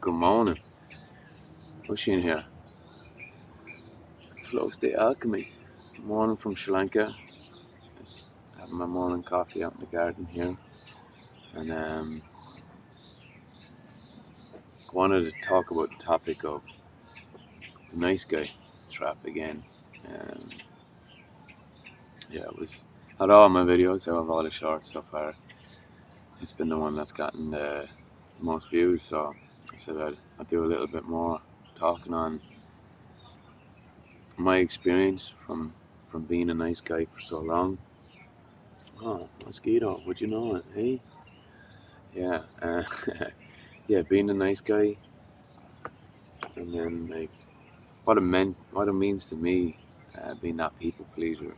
Good morning. What's she in here? Flow-StateAlchemy. Morning from Sri Lanka. Just having my morning coffee out in the garden here. And wanted to talk about the topic of the nice guy trap again. It was out of all my videos, out of all the shorts so far, it's been the one that's gotten the most views, so I said I'd do a little bit more talking on my experience from being a nice guy for so long. Oh, mosquito, would you know it, hey? Yeah, yeah, being a nice guy, and then like what it means to me, being that people pleaser,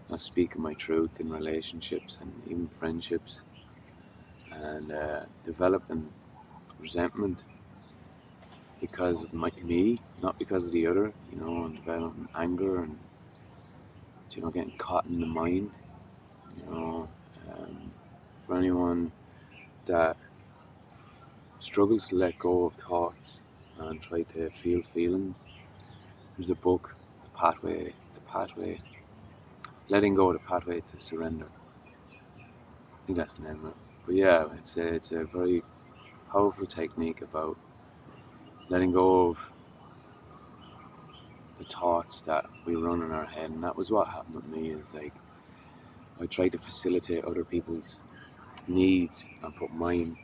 not speaking my truth in relationships and even friendships, and developing resentment because of me, not because of the other, and developing anger and getting caught in the mind, for anyone that struggles to let go of thoughts and try to feel feelings. There's a book, The Pathway, Letting Go, The Pathway to Surrender. I think that's the name of it. But yeah, it's a very powerful technique about letting go of the thoughts that we run in our head. And that was what happened with me, is like I tried to facilitate other people's needs and put mine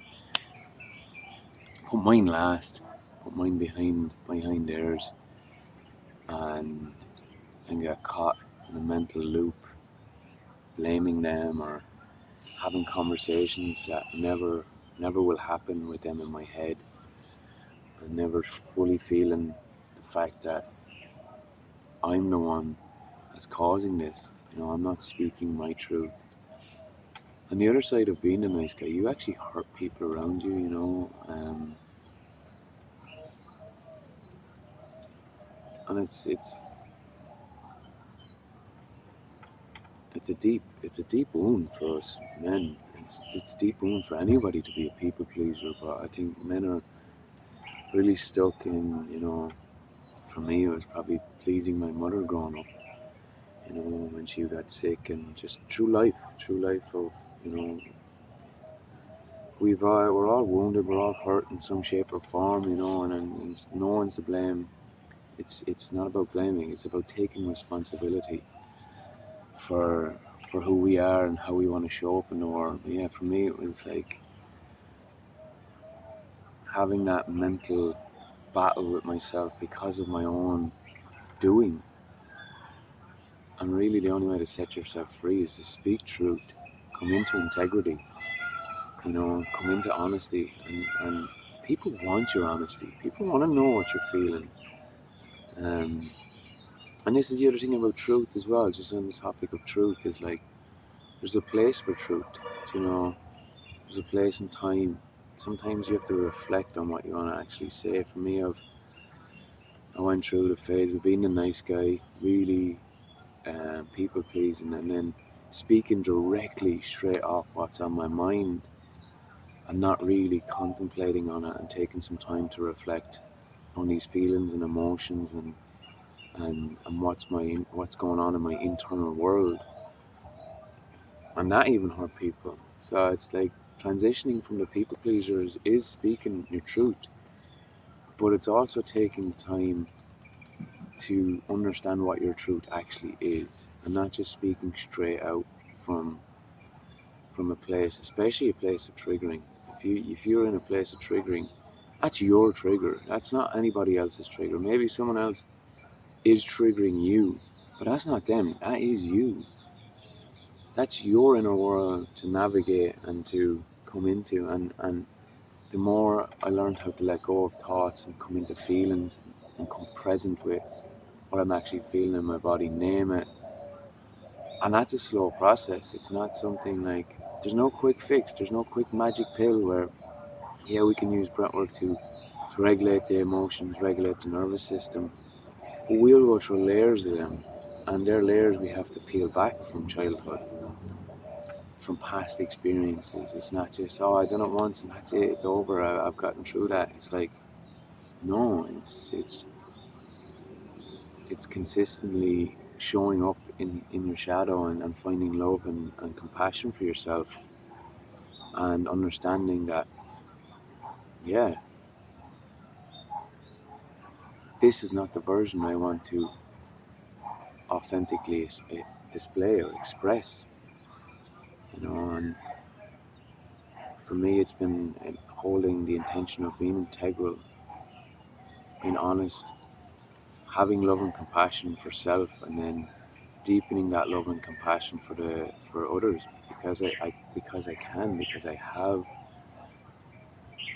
last, put mine behind theirs, and get caught in a mental loop, blaming them or having conversations that never will happen with them in my head, and never fully feeling the fact that I'm the one that's causing this. I'm not speaking my truth. On the other side of being a nice guy, you actually hurt people around you, and it's a deep wound for us men. It's a deep wound for anybody to be a people pleaser, but I think men are really stuck in, for me it was probably pleasing my mother growing up, when she got sick, and just through life of, we're all wounded, we're all hurt in some shape or form, and no one's to blame. It's not about blaming, it's about taking responsibility for who we are and how we want to show up in the world. But yeah, for me it was like having that mental battle with myself because of my own doing. And really the only way to set yourself free is to speak truth, come into integrity, come into honesty, and people want your honesty. People want to know what you're feeling. And this is the other thing about truth as well, just on the topic of truth, is like there's a place for truth, there's a place and time. Sometimes you have to reflect on what you want to actually say. For me, I went through the phase of being a nice guy, really people pleasing, and then speaking directly straight off what's on my mind, and not really contemplating on it and taking some time to reflect on these feelings and emotions and what's going on in my internal world. And that even hurt people. So it's like transitioning from the people pleasers is speaking your truth, but it's also taking time to understand what your truth actually is, and not just speaking straight out from a place, especially a place of triggering. If you're in a place of triggering, that's your trigger. That's not anybody else's trigger. Maybe someone else is triggering you, but that's not them. That is you. That's your inner world to navigate and to come into. And the more I learned how to let go of thoughts and come into feelings and come present with what I'm actually feeling in my body, name it. And that's a slow process. It's not something like, there's no quick fix, there's no quick magic pill where, yeah, we can use breathwork to regulate the emotions, regulate the nervous system. But we'll go through layers of them, and they're layers we have to peel back from childhood, from past experiences. It's not just, I done it once and that's it, it's over, I've gotten through that. It's like No, it's consistently showing up in your shadow and finding love and compassion for yourself, and understanding that, yeah, this is not the version I want to authentically display or express, and for me it's been holding the intention of being integral, being honest, having love and compassion for self, and then deepening that love and compassion for others, because I have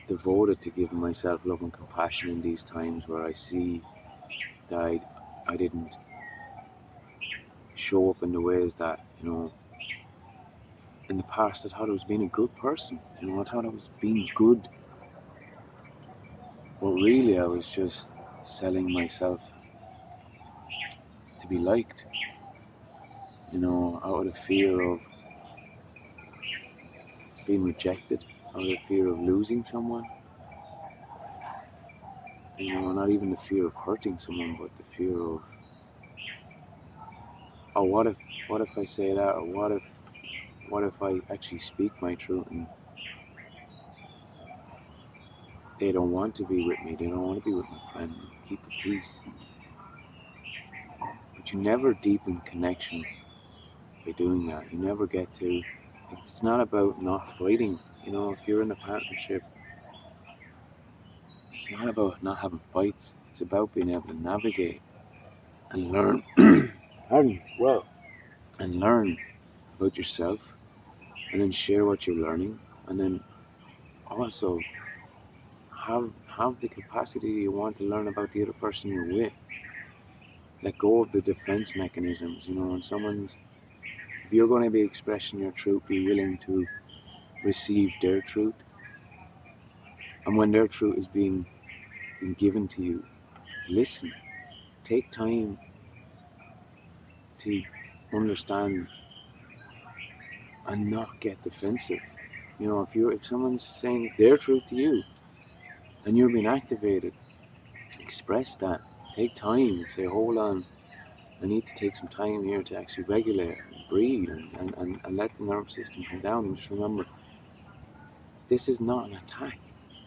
devoted to giving myself love and compassion in these times where I see that I didn't show up in the ways that, in the past I thought I was being a good person. I thought I was being good, but really I was just selling myself to be liked, out of fear of being rejected, out of fear of losing someone, not even the fear of hurting someone, but the fear of, oh, what if I say that, or what if I actually speak my truth and they don't want to be with me, they don't want to be with my friend, keep the peace. But you never deepen connection by doing that. You never get to, it's not about not fighting. If you're in a partnership, it's not about not having fights. It's about being able to navigate and learn, and learn about yourself, and then share what you're learning, and then also have the capacity you want to learn about the other person you're with. Let go of the defense mechanisms. If you're going to be expressing your truth, be willing to receive their truth. And when their truth is being given to you, listen. Take time to understand and not get defensive. If someone's saying their truth to you and you're being activated, express that. Take time and say, hold on, I need to take some time here to actually regulate and breathe and let the nervous system come down, and just remember, this is not an attack.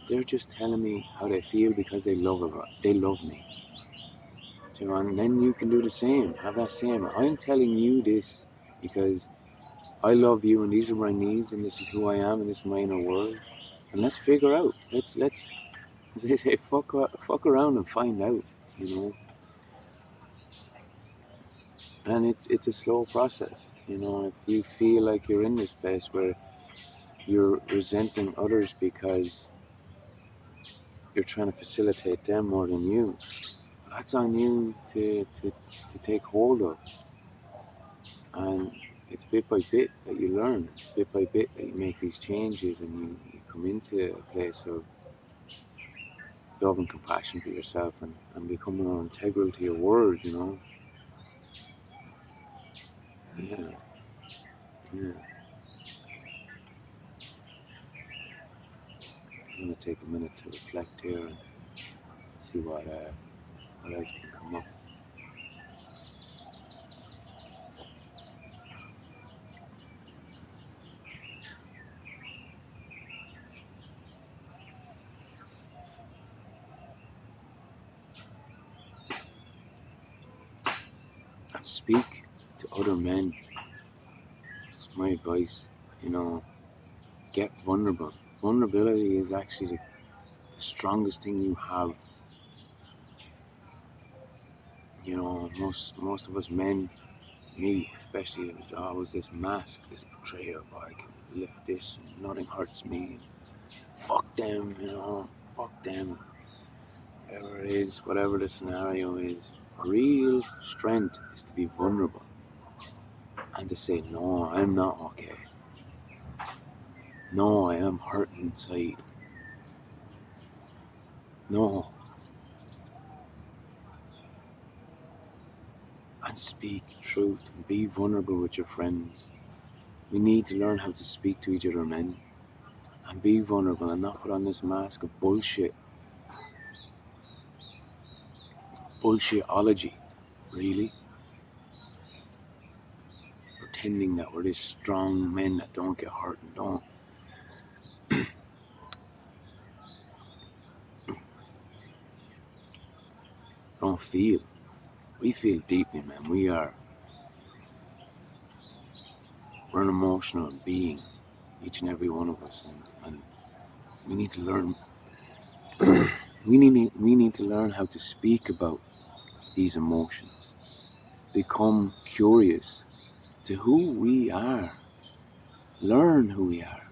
They're just telling me how they feel because they love me. And then you can do the same. Have that same. I'm telling you this because I love you, and these are my needs, and this is who I am, and this is my inner world. And let's figure out. Let's as they say, fuck around and find out. And it's a slow process. If you feel like you're in this place where you're resenting others because you're trying to facilitate them more than you, that's on you to take hold of. And it's bit by bit that you learn. It's bit by bit that you make these changes, and you come into a place of love and compassion for yourself, and become more integral to your word, Yeah. Yeah. I'm going to take a minute to reflect here and see what else can come up. And speak to other men. It's my advice. Get vulnerable. Vulnerability is actually the strongest thing you have. Most of us men, me especially, is always this mask, this portrayal of, I can lift this and nothing hurts me. Fuck them, fuck them. Whatever it is, whatever the scenario is, real strength is to be vulnerable and to say, no, I'm not okay. No, I am hurt inside. No. And speak truth and be vulnerable with your friends. We need to learn how to speak to each other, men, and be vulnerable and not put on this mask of bullshit. bullshitology, really. Pretending that we're these strong men that don't get hurt and don't feel. We feel deeply, man. We're an emotional being, each and every one of us, and we need to learn. we need to learn how to speak about these emotions. Become curious to who we are. Learn who we are,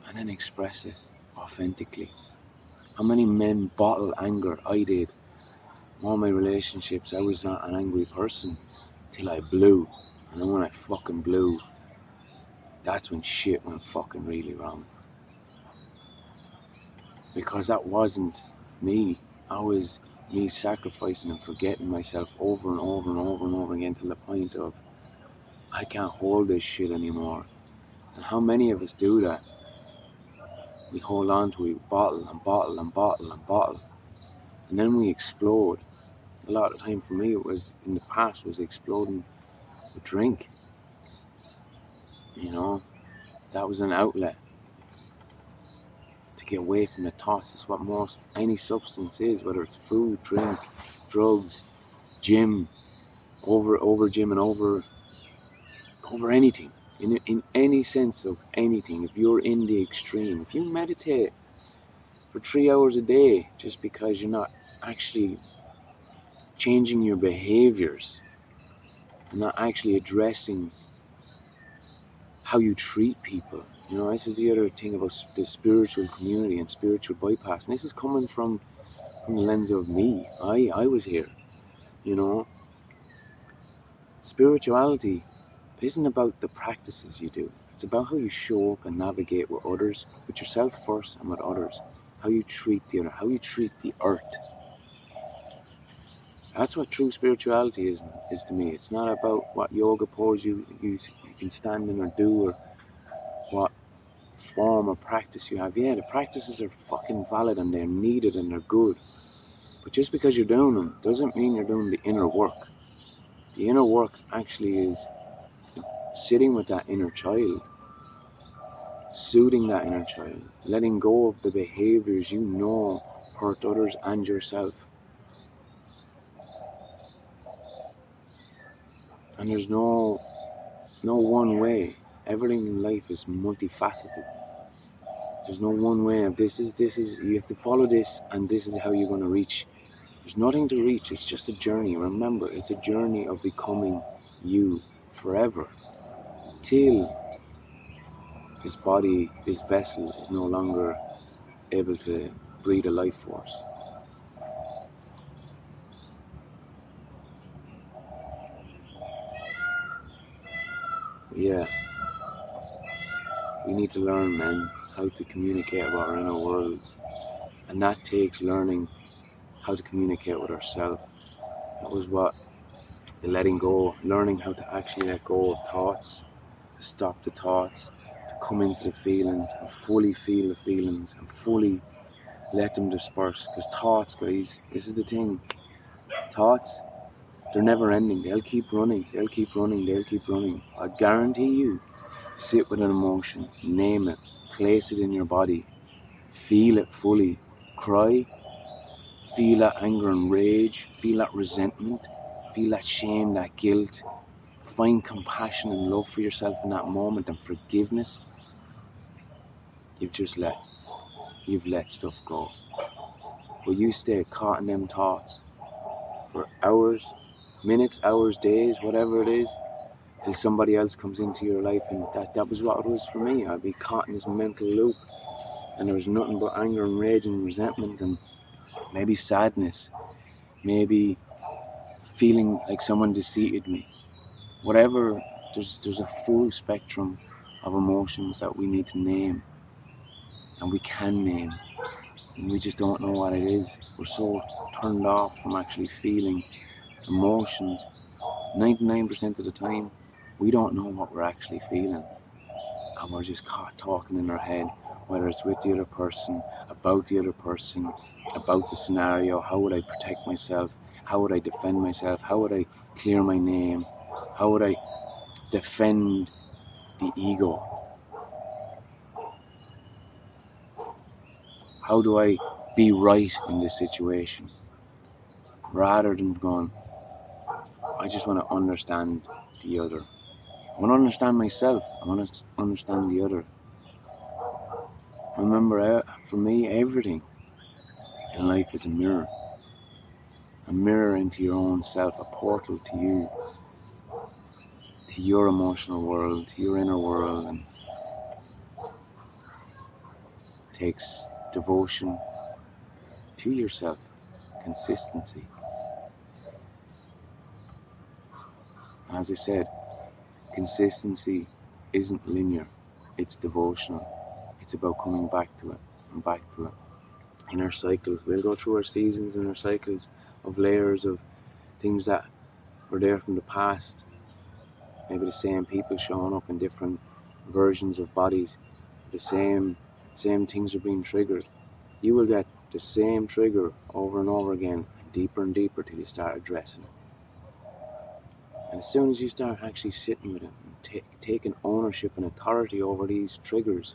and then express it authentically. How many men bottle anger? I did. All my relationships, I was not an angry person till I blew. And then when I fucking blew, that's when shit went fucking really wrong. Because that wasn't me. I was me sacrificing and forgetting myself over and over and over and over again to the point of, I can't hold this shit anymore. And how many of us do that? We hold on to it, bottle and bottle and bottle and bottle. And then we explode. A lot of time for me, it was, in the past, was exploding with drink. You know, that was an outlet to get away from the thoughts. It's what most any substance is, whether it's food, drink, drugs, gym, over gym and over anything. In any sense of anything, if you're in the extreme, if you meditate for 3 hours a day just because you're not actually changing your behaviors and not actually addressing how you treat people. You know, this is the other thing about the spiritual community and spiritual bypass. And this is coming from the lens of me. I was here, you know. Spirituality isn't about the practices you do. It's about how you show up and navigate with others, with yourself first and with others. How you treat the other, how you treat the earth. That's what true spirituality is to me. It's not about what yoga pose you can stand in or do, or what form of practice you have. Yeah, the practices are fucking valid and they're needed and they're good. But just because you're doing them doesn't mean you're doing the inner work. The inner work actually is sitting with that inner child, soothing that inner child, letting go of the behaviors you know hurt others and yourself. And there's no one way. Everything in life is multifaceted. There's no one way of this is, you have to follow this and this is how you're going to reach. There's nothing to reach, it's just a journey. Remember, it's a journey of becoming you forever. Till this body, this vessel is no longer able to breathe a life force. Yeah, we need to learn, man, how to communicate about our inner worlds. And that takes learning how to communicate with ourselves. That was what the letting go, learning how to actually let go of thoughts, to stop the thoughts, to come into the feelings and fully feel the feelings and fully let them disperse. Because thoughts, guys, this is the thing. Thoughts, they're never ending. They'll keep running. They'll keep running. They'll keep running. I guarantee you, sit with an emotion, name it, place it in your body, feel it fully, cry, feel that anger and rage, feel that resentment, feel that shame, that guilt, find compassion and love for yourself in that moment and forgiveness. You've let stuff go. But you stay caught in them thoughts for hours, minutes, hours, days, whatever it is, till somebody else comes into your life. And that was what it was for me. I'd be caught in this mental loop and there was nothing but anger and rage and resentment and maybe sadness, maybe feeling like someone defeated me. Whatever, there's a full spectrum of emotions that we need to name and we can name, and we just don't know what it is. We're so turned off from actually feeling emotions. 99% of the time we don't know what we're actually feeling, and we're just caught talking in our head, whether it's with the other person, about the scenario, how would I protect myself, How would I defend myself? How would I clear my name? How would I defend the ego? How do I be right in this situation? Rather than going, I just want to understand the other. I want to understand myself. I want to understand the other. Remember, for me, everything in life is a mirror. A mirror into your own self, a portal to you, to your emotional world, to your inner world, and takes devotion to yourself, consistency. And as I said, consistency isn't linear, it's devotional. It's about coming back to it and back to it. In our cycles, we'll go through our seasons and our cycles of layers of things that were there from the past. Maybe the same people showing up in different versions of bodies. The same things are being triggered. You will get the same trigger over and over again, deeper and deeper till you start addressing it. And as soon as you start actually sitting with it and taking ownership and authority over these triggers,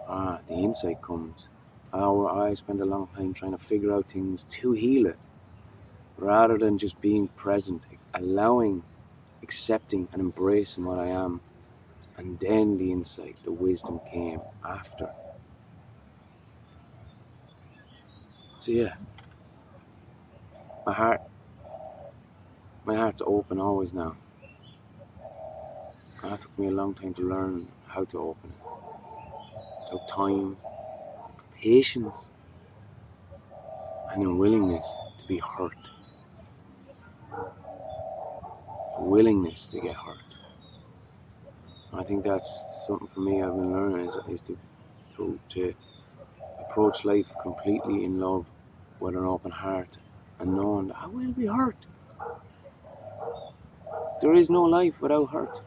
the insight comes. I spend a long time trying to figure out things to heal it, rather than just being present, allowing, accepting and embracing what I am. And then the insight, the wisdom came after. So yeah, my heart's open always now. And it took me a long time to learn how to open it. It took time, patience, and a willingness to be hurt. A willingness to get hurt. I think that's something for me I've been learning is to approach life completely in love with an open heart and knowing that I will be hurt. There is no life without hurt.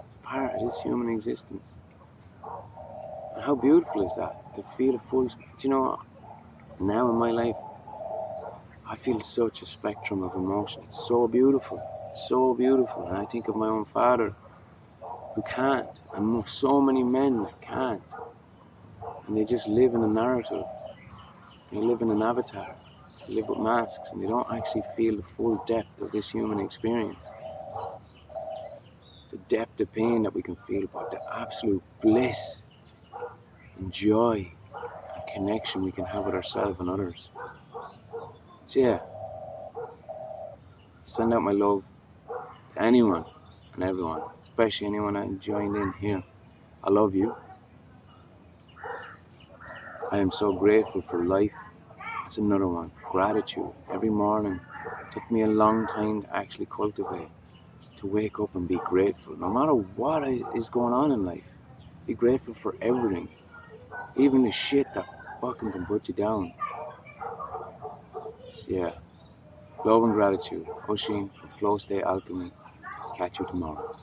It's a part of this human existence. And how beautiful is that? To feel a full, now in my life, I feel such a spectrum of emotion. It's so beautiful. So beautiful. And I think of my own father who can't, and so many men that can't, and they just live in a narrative. They live in an avatar. They live with masks, and they don't actually feel the full depth of this human experience. The depth of pain that we can feel, but the absolute bliss and joy and connection we can have with ourselves and others. So yeah, send out my love to anyone and everyone, especially anyone that joined in here. I love you. I am so grateful for life. That's another one. Gratitude. Every morning. It took me a long time to actually cultivate. To wake up and be grateful. No matter what is going on in life. Be grateful for everything. Even the shit that fucking can put you down. So yeah. Love and gratitude. Pushing from Flow-StateAlchemy. Catch you tomorrow.